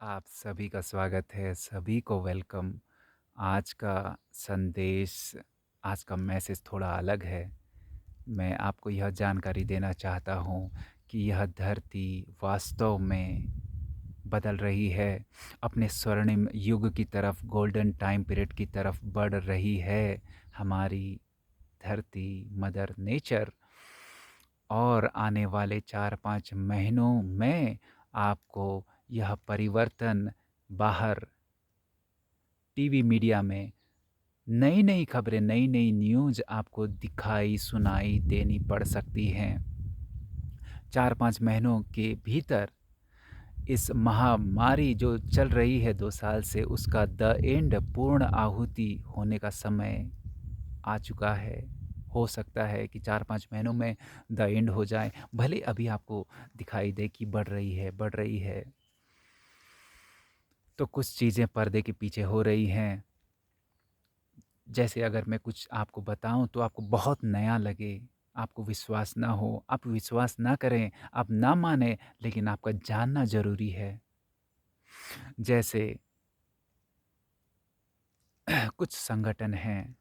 आप सभी का स्वागत है, सभी को वेलकम। आज का संदेश, आज का मैसेज थोड़ा अलग है। मैं आपको यह जानकारी देना चाहता हूँ कि यह धरती वास्तव में बदल रही है, अपने स्वर्णिम युग की तरफ, गोल्डन टाइम पीरियड की तरफ बढ़ रही है। हमारी धरती, मदर नेचर, और आने वाले 4-5 महीनों में आपको यह परिवर्तन बाहर टीवी मीडिया में नई-नई खबरें, नई-नई न्यूज़ आपको दिखाई, सुनाई देनी पड़ सकती हैं। 4-5 महीनों के भीतर इस महामारी जो चल रही है 2 साल से, उसका द एंड, पूर्ण आहुति होने का समय आ चुका है। हो सकता है कि 4-5 महीनों में द एंड हो जाए। भले अभी आपको दिखाई दे कि बढ़ रही है, बढ़ रही है। तो कुछ चीज़ें पर्दे के पीछे हो रही हैं। जैसे अगर मैं कुछ आपको बताऊँ तो आपको बहुत नया लगे, आपको विश्वास ना हो, आप विश्वास ना करें, आप ना मानें, लेकिन आपका जानना ज़रूरी है। जैसे कुछ संगठन हैं,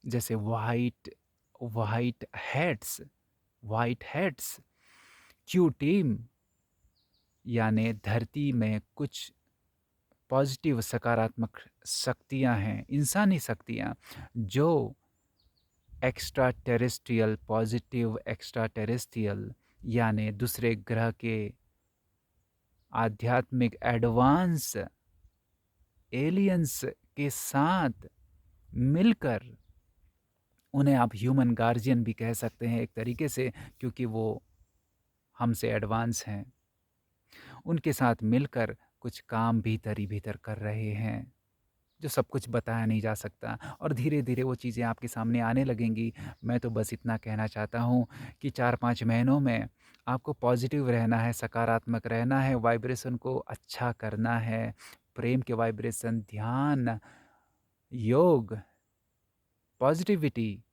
जैसे white hats white hats, Q team, यानी धरती में कुछ पॉज़िटिव सकारात्मक शक्तियाँ हैं, इंसानी शक्तियाँ, जो पॉज़िटिव एक्स्ट्रा टेरेस्ट्रियल, यानी दूसरे ग्रह के आध्यात्मिक एडवांस एलियंस के साथ मिलकर, उन्हें आप ह्यूमन गार्जियन भी कह सकते हैं एक तरीके से, क्योंकि वो हमसे एडवांस हैं। उनके साथ मिलकर कुछ काम भीतर ही भीतर कर रहे हैं, जो सब कुछ बताया नहीं जा सकता, और धीरे-धीरे वो चीज़ें आपके सामने आने लगेंगी। मैं तो बस इतना कहना चाहता हूँ कि 4-5 महीनों में आपको पॉज़िटिव रहना है, सकारात्मक रहना है, वाइब्रेशन को अच्छा करना है। प्रेम के वाइब्रेशन, ध्यान, योग, पॉज़िटिविटी,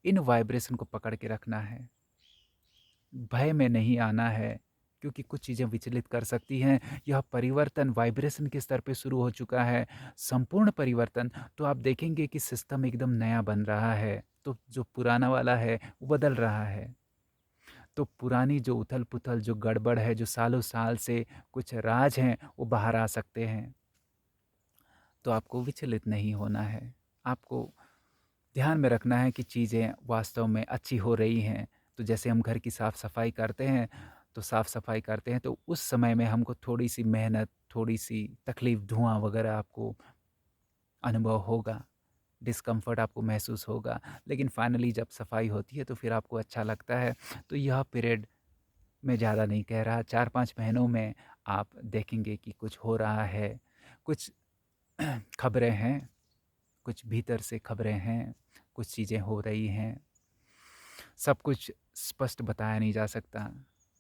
इन वाइब्रेशन को पकड़ के रखना है। भय में नहीं आना है, क्योंकि कुछ चीज़ें विचलित कर सकती हैं। यह परिवर्तन वाइब्रेशन के स्तर पे शुरू हो चुका है, संपूर्ण परिवर्तन। तो आप देखेंगे कि सिस्टम एकदम नया बन रहा है, तो जो पुराना वाला है वो बदल रहा है। तो पुरानी जो उथल-पुथल, जो गड़बड़ है, जो सालों साल से कुछ राज हैं, वो बाहर आ सकते हैं। तो आपको विचलित नहीं होना है। आपको ध्यान में रखना है कि चीज़ें वास्तव में अच्छी हो रही हैं। तो जैसे हम घर की साफ़-सफ़ाई करते हैं, तो साफ़-सफ़ाई करते हैं तो उस समय में हमको थोड़ी-सी मेहनत, थोड़ी-सी तकलीफ़, धुआँ वग़ैरह आपको अनुभव होगा, डिस्कम्फ़र्ट आपको महसूस होगा। लेकिन फ़ाइनली जब सफ़ाई होती है तो फिर आपको अच्छा लगता है। तो यह पीरियड मैं ज़्यादा नहीं कह रहा, 4-5 महीनों में आप देखेंगे कि कुछ हो रहा है। कुछ खबरें हैं, कुछ भीतर से खबरें हैं, कुछ चीज़ें हो रही हैं। सब कुछ स्पष्ट बताया नहीं जा सकता।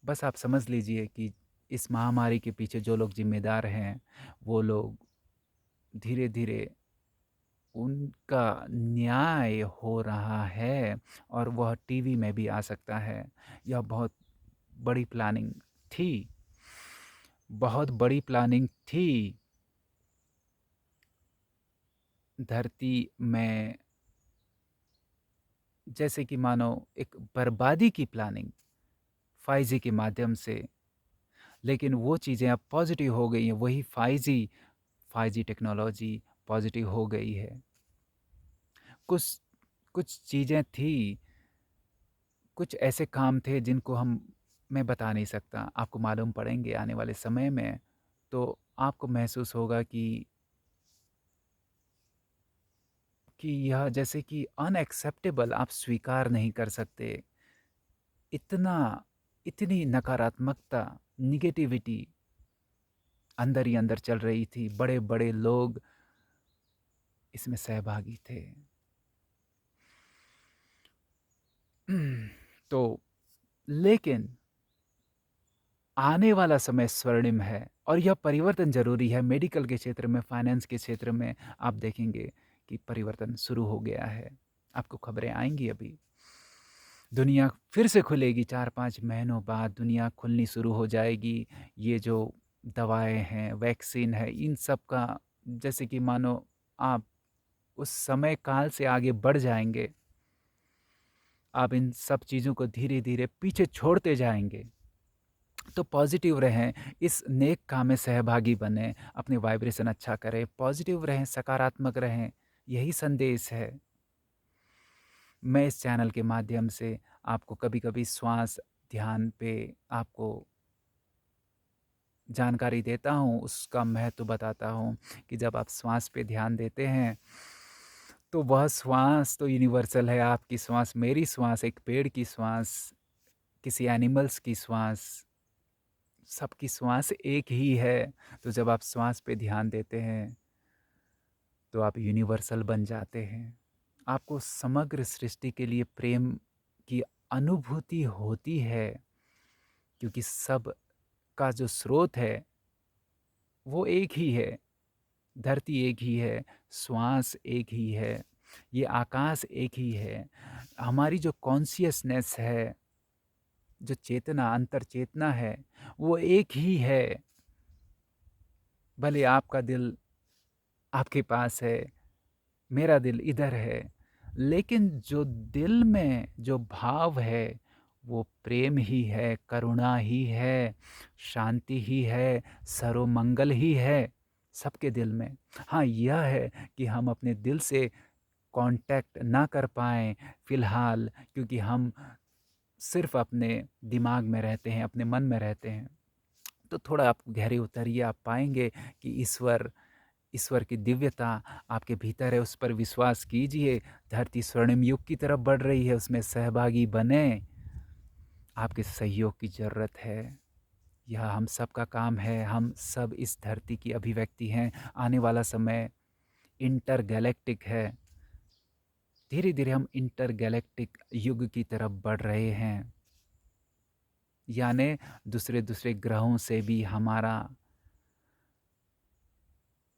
बस आप समझ लीजिए कि इस महामारी के पीछे जो लोग ज़िम्मेदार हैं, वो लोग धीरे-धीरे उनका न्याय हो रहा है, और वह टीवी में भी आ सकता है। यह बहुत बड़ी प्लानिंग थी, बहुत बड़ी प्लानिंग थी। धरती में जैसे कि मानो एक बर्बादी की प्लानिंग 5G के माध्यम से, लेकिन वो चीज़ें अब पॉज़िटिव हो गई हैं। वही 5G टेक्नोलॉजी पॉज़िटिव हो गई है। कुछ कुछ चीज़ें थी, कुछ ऐसे काम थे जिनको मैं बता नहीं सकता, आपको मालूम पड़ेंगे आने वाले समय में। तो आपको महसूस होगा कि यह जैसे कि अनएक्सेप्टेबल, आप स्वीकार नहीं कर सकते। इतना इतनी नकारात्मकता, नेगेटिविटी अंदर ही अंदर चल रही थी। बड़े-बड़े लोग इसमें सहभागी थे। तो लेकिन आने वाला समय स्वर्णिम है, और यह परिवर्तन ज़रूरी है। मेडिकल के क्षेत्र में, फाइनेंस के क्षेत्र में आप देखेंगे कि परिवर्तन शुरू हो गया है। आपको खबरें आएँगी अभी। दुनिया फिर से खुलेगी 4-5 महीनों बाद दुनिया खुलनी शुरू हो जाएगी। ये जो दवाएँ हैं, वैक्सीन है, इन सब का जैसे कि मानो आप उस समय काल से आगे बढ़ जाएँगे। आप इन सब चीज़ों को धीरे-धीरे पीछे छोड़ते जाएँगे। तो पॉज़िटिव रहें, इस नेक काम में सहभागी बनें, अपने वाइब्रेशन अच्छा करें, पॉज़िटिव रहें, सकारात्मक रहें, यही संदेश है। मैं इस चैनल के माध्यम से आपको कभी-कभी श्वास ध्यान पे आपको जानकारी देता हूँ, उसका महत्व बताता हूँ कि जब आप श्वास पे ध्यान देते हैं, तो वह श्वास तो यूनिवर्सल है, आपकी श्वास, मेरी श्वास, एक पेड़ की श्वास, किसी एनिमल्स की श्वास, सबकी श्वास एक ही है। तो जब आप श्वास पे ध्यान देते हैं, तो आप यूनिवर्सल बन जाते हैं। आपको समग्र सृष्टि के लिए प्रेम की अनुभूति होती है, क्योंकि सब का जो स्रोत है, वो एक ही है। धरती एक ही है, श्वास एक ही है, ये आकाश एक ही है। हमारी जो कॉन्शियसनेस है, जो चेतना, अंतर चेतना है, वो एक ही है। भले आपका दिल आपके पास है, मेरा दिल इधर है, लेकिन जो दिल में जो भाव है, वो प्रेम ही है, करुणा ही है, शांति ही है, सर्वमंगल ही है, सबके दिल में। हाँ, यह है कि हम अपने दिल से कांटेक्ट ना कर पाएँ फ़िलहाल, क्योंकि हम सिर्फ़ अपने दिमाग में रहते हैं, अपने मन में रहते हैं। तो थोड़ा आप गहरे उतरिए, आप पाएँगे कि ईश्वर की दिव्यता आपके भीतर है, उस पर विश्वास कीजिए। धरती स्वर्णिम युग की तरफ बढ़ रही है, उसमें सहभागी बनें। आपके सहयोग की ज़रूरत है। यह हम सब का काम है, हम सब इस धरती की अभिव्यक्ति हैं। आने वाला समय इंटरगैलेक्टिक है। धीरे-धीरे हम इंटरगैलेक्टिक युग की तरफ बढ़ रहे हैं। यानी दूसरे-दूसरे ग्रहों से भी हमारा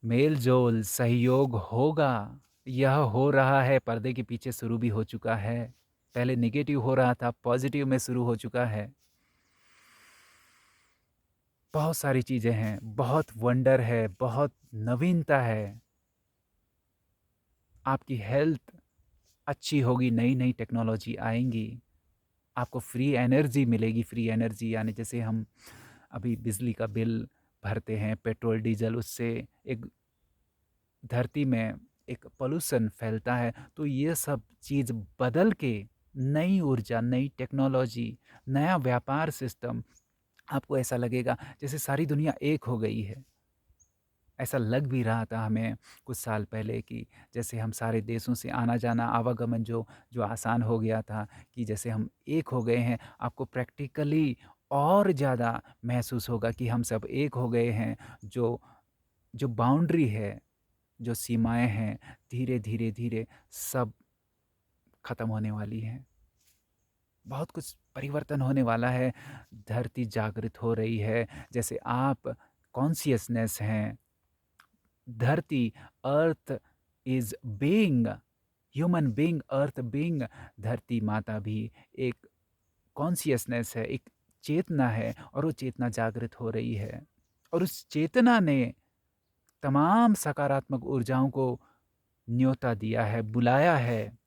मेल-जोल, सहयोग होगा। यह हो रहा है, पर्दे के पीछे शुरू भी हो चुका है। पहले नेगेटिव हो रहा था, पॉज़िटिव में शुरू हो चुका है। बहुत सारी चीज़ें हैं, बहुत वंडर है, बहुत नवीनता है। आपकी हेल्थ अच्छी होगी, नई-नई टेक्नोलॉजी आएँगी। आपको फ्री एनर्जी मिलेगी, फ्री एनर्जी यानी जैसे हम अभी बिजली का बिल भरते हैं, पेट्रोल, डीज़ल, उससे एक धरती में एक पॉल्यूशन फैलता है। तो ये सब चीज़ बदल के नई ऊर्जा, नई टेक्नोलॉजी, नया व्यापार सिस्टम, आपको ऐसा लगेगा जैसे सारी दुनिया एक हो गई है। ऐसा लग भी रहा था हमें कुछ साल पहले कि जैसे हम सारे देशों से आना-जाना, आवागमन जो जो आसान हो गया था, कि जैसे हम एक हो गए हैं। आपको प्रैक्टिकली और ज़्यादा महसूस होगा कि हम सब एक हो गए हैं। जो जो बाउंड्री है, जो सीमाएँ हैं, धीरे-धीरे सब ख़त्म होने वाली हैं। बहुत कुछ परिवर्तन होने वाला है। धरती जागृत हो रही है। जैसे आप कॉन्शियसनेस हैं, धरती, earth is being, human being, earth being, धरती माता भी एक कॉन्शियसनेस है, एक चेतना है, और वो चेतना जागृत हो रही है। और उस चेतना ने तमाम सकारात्मक ऊर्जाओं को न्योता दिया है, बुलाया है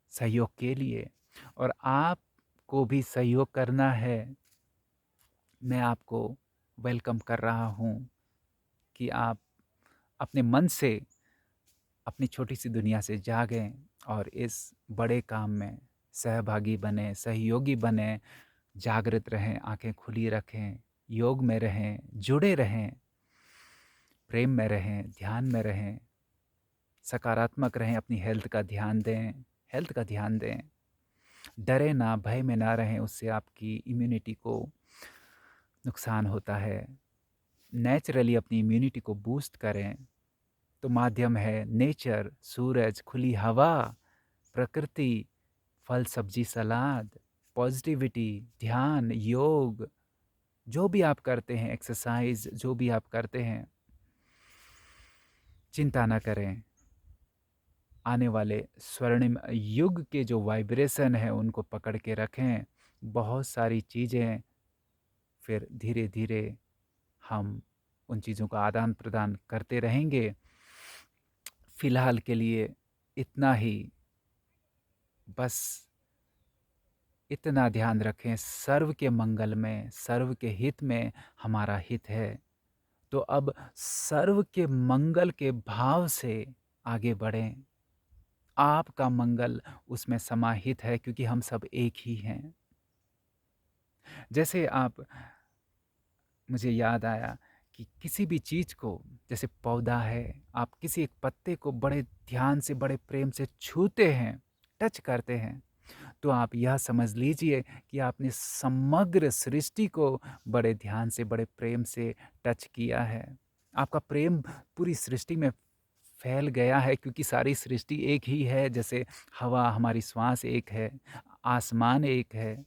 सहयोग के लिए, और आपको भी सहयोग करना है। मैं आपको वेलकम कर रहा हूँ कि आप अपने मन से अपनी छोटी-सी दुनिया से जागें और इस बड़े काम में सहभागी बनें, सहयोगी बनें, जागृत रहें, आँखें खुली रखें, योग में रहें, जुड़े रहें, प्रेम में रहें, ध्यान में रहें, सकारात्मक रहें, अपनी हेल्थ का ध्यान दें। डरे ना, भय में ना रहें, उससे आपकी इम्यूनिटी को नुकसान होता है। नेचुरली अपनी इम्यूनिटी को बूस्ट करें, तो माध्यम है नेचर, सूरज, खुली हवा, प्रकृति, फल, सब्जी, सलाद, पॉजिटिविटी, ध्यान, योग, जो भी आप करते हैं, एक्सरसाइज जो भी आप करते हैं, चिंता ना करें। आने वाले स्वर्णिम युग के जो वाइब्रेशन है उनको पकड़ के रखें। बहुत सारी चीज़ें फिर धीरे-धीरे हम उन चीज़ों का आदान-प्रदान करते रहेंगे। फ़िलहाल के लिए इतना ही, बस इतना ध्यान रखें, सर्व के मंगल में, सर्व के हित में हमारा हित है। तो अब सर्व के मंगल के भाव से आगे बढ़ें। आपका मंगल उसमें समाहित है क्योंकि हम सब एक ही हैं। जैसे आप मुझे याद आया कि किसी भी चीज़ को, जैसे पौधा है, आप किसी एक पत्ते को बड़े ध्यान से, बड़े प्रेम से छूते हैं, टच करते हैं, तो आप यह समझ लीजिए कि आपने समग्र सृष्टि को बड़े ध्यान से, बड़े प्रेम से टच किया है। आपका प्रेम पूरी सृष्टि में फैल गया है क्योंकि सारी सृष्टि एक ही है। जैसे हवा, हमारी श्वास एक है, आसमान एक है,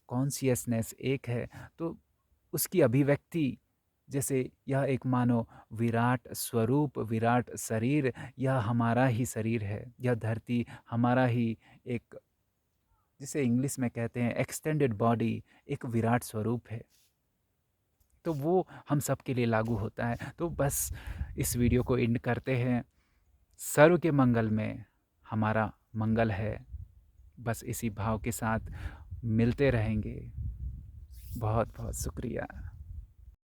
कॉन्शियसनेस एक है, तो उसकी अभिव्यक्ति, जैसे यह एक मानो विराट स्वरूप, विराट शरीर, यह हमारा ही शरीर है। यह धरती हमारा ही एक, जिसे इंग्लिश में कहते हैं एक्सटेंडेड बॉडी, एक विराट स्वरूप है। तो वो हम सब के लिए लागू होता है। तो बस इस वीडियो को एंड करते हैं। सर्व के मंगल में हमारा मंगल है। बस इसी भाव के साथ मिलते रहेंगे। बहुत बहुत शुक्रिया।